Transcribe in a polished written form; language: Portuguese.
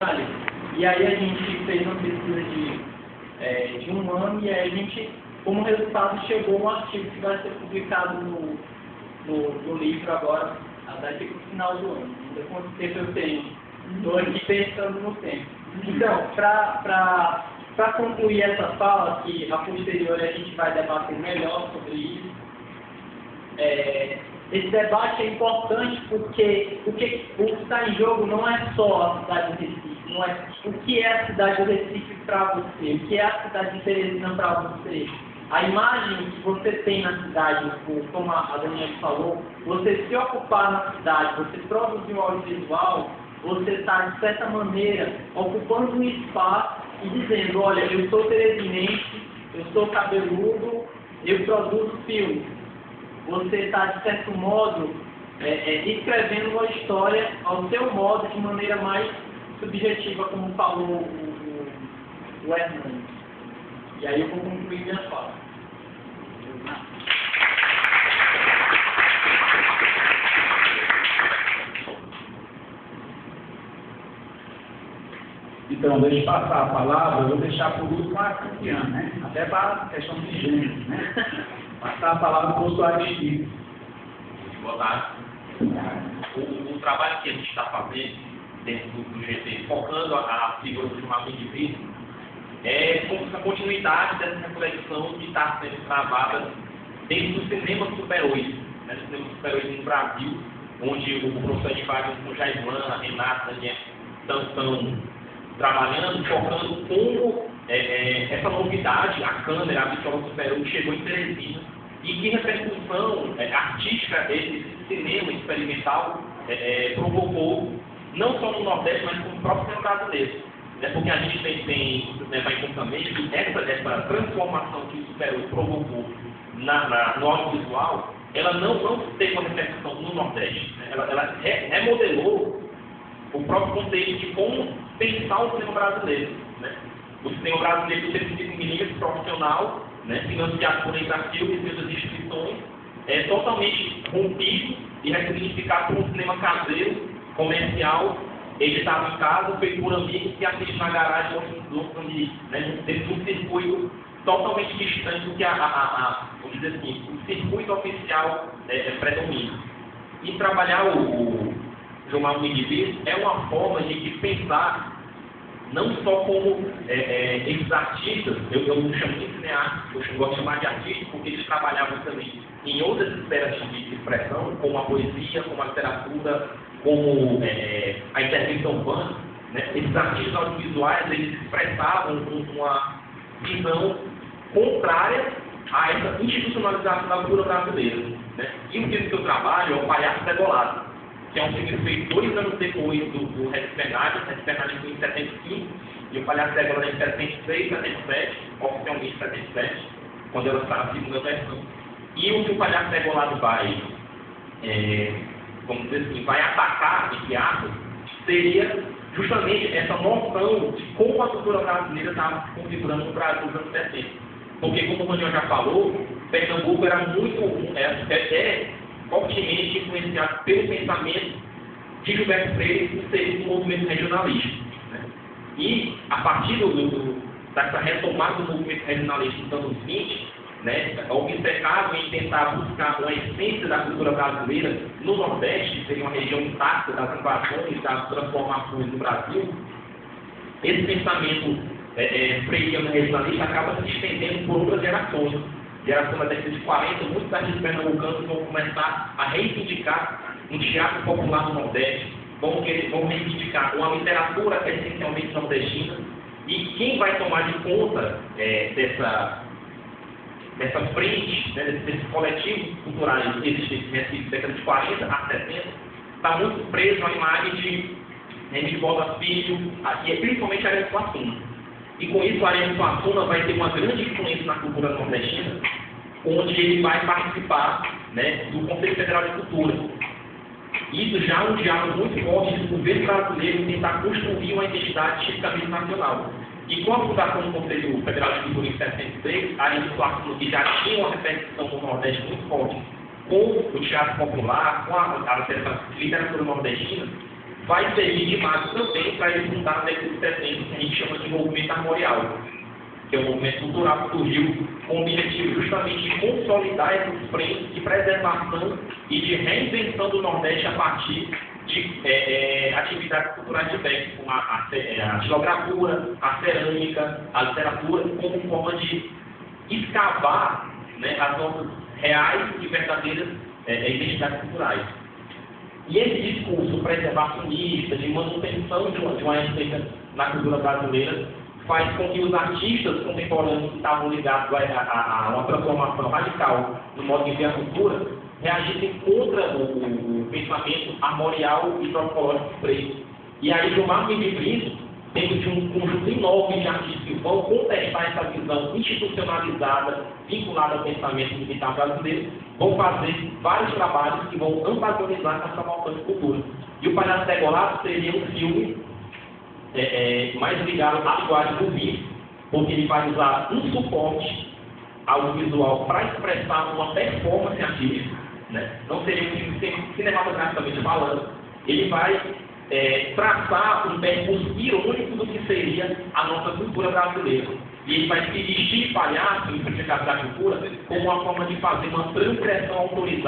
E aí a gente fez uma pesquisa de um ano e aí a gente, como resultado, chegou um artigo que vai ser publicado no livro agora, daqui para o final do ano. Ainda quanto tempo eu tenho? Estou aqui pensando no tempo. Então, para concluir essa fala, que a posterior a gente vai debater melhor sobre isso, esse debate é importante porque o que está em jogo não é só a cidade de Recife, não é o que é a cidade de Recife para você, o que é a cidade de Teresina para você. A imagem que você tem na cidade, como a Daniela falou, você se ocupar na cidade, você produzir um audiovisual, você está, de certa maneira, ocupando um espaço e dizendo, olha, eu sou teresinense, eu sou cabeludo, eu produzo filmes. Você está, de certo modo, escrevendo uma história ao seu modo, de maneira mais subjetiva, como falou o Hernando. E aí eu vou concluir minha fala. Então, deixa eu passar a palavra, eu vou deixar por último a Cristiane, né? Até para a questão de gênero, né? Passar a palavra para o professor Aristide. Boa tarde. O trabalho que a gente está fazendo dentro do GT, focando a figura do Gilmar Indivíduo, é a continuidade dessa reflexão que está sendo travada dentro do cinema super-herói, né? Do cinema super-herói no Brasil, onde o professor Edvard, com Jairman, a Renata, estão trabalhando, focando como essa novidade, a câmera, a vitória super-herói, chegou em Teresina, e que repercussão artística esse cinema experimental provocou, não só no Nordeste, mas no próprio cinema brasileiro. Porque a gente tem que levar em conta também que essa transformação que o super-herói provocou no audiovisual, ela não teve uma repercussão no Nordeste. Ela remodelou o próprio conceito de como pensar o cinema brasileiro. Né? O cinema brasileiro, do 35mm profissional, né, financiado por Embrasil e suas instituições, é totalmente rompido e ressignificado por um cinema caseiro, comercial, editado em casa, feito por amigos que assistem na garagem ou dentro de um circuito totalmente distante do que vamos dizer assim, o circuito oficial predomina. E trabalhar o Gilmar Indivíduo é uma forma de pensar não só como esses artistas, eu não chamo de cineasta, eu gosto de chamar de artistas porque eles trabalhavam também em outras esferas de expressão, como a poesia, como a literatura, como a intervenção urbana. Né? Esses artistas audiovisuais, eles expressavam uma visão contrária a essa institucionalização da cultura brasileira. Né? E o filme que eu trabalho é o Palhaço Degolado, que é um filme feito 2 anos depois do Regis Fernandes. O Regis Fernandes foi em 75 e o Palhaço Degolado em 76, 77, oficialmente 77, quando ela está na segunda versão. E o que o Palhaço Degolado vai, vamos dizer assim, vai atacar, entre aspas, seria justamente essa noção de como a cultura brasileira estava se configurando no Brasil nos anos 70. Porque, como o Raniel já falou, Pernambuco era muito, fortemente influenciado pelo pensamento de Gilberto Freire e ser um movimento regionalista. Né? E, a partir dessa retomada do movimento regionalista nos anos 20, né, obcecado em tentar buscar uma essência da cultura brasileira no Nordeste, que seria uma região intacta das invasões, das transformações no Brasil, esse pensamento freiriano regionalista acaba se estendendo por outras gerações. Geração da década de 40, muitos artistas pernambucanos vão começar a reivindicar um teatro popular no Nordeste, vão reivindicar uma literatura essencialmente nordestina, e quem vai tomar de conta dessa frente, né, desses coletivos culturais que existem nessa década de 40 a 70, está muito preso à imagem de Boda Filho, e principalmente a Ariano Suassuna. E com isso, a Ariano Suassuna vai ter uma grande influência na cultura nordestina, onde ele vai participar, né, do Conselho Federal de Cultura. Isso já é um diálogo muito forte do governo brasileiro em tentar construir uma identidade tipicamente nacional. E com a fundação do Conselho Federal de Cultura em 76, a Ariano Suassuna, que já tinha uma repercussão no Nordeste muito forte, com o teatro popular, com a literatura nordestina, vai servir de base também para ele fundar a década de 70, que a gente chama de movimento armorial, que é um movimento cultural que surgiu com o objetivo justamente de consolidar essas frentes de preservação e de reinvenção do Nordeste a partir de atividades culturais diversas, como a xilogravura, a cerâmica, a literatura, como forma de escavar, né, as nossas reais e verdadeiras identidades culturais. E esse discurso preservacionista, de manutenção de uma essência na cultura brasileira, faz com que os artistas contemporâneos que estavam ligados a uma transformação radical no modo de ver a cultura, reagissem contra o pensamento armorial e trocológico freio. E aí, Gilmar Mendes Brito, dentro de um conjunto enorme de artistas que vão contestar essa visão institucionalizada, vinculada ao pensamento militar brasileiro, vão fazer vários trabalhos que vão antagonizar essa falta de cultura. E o Palhaço Degolado seria um filme mais ligado à linguagem do vídeo, porque ele vai usar um suporte audiovisual para expressar uma performance artística, né? Não seria um filme cinematograficamente falando. Ele vai traçar um percurso irônico do que seria a nossa cultura brasileira. E ele vai se vestir de palhaço, em significado da cultura, como uma forma de fazer uma transgressão autorizada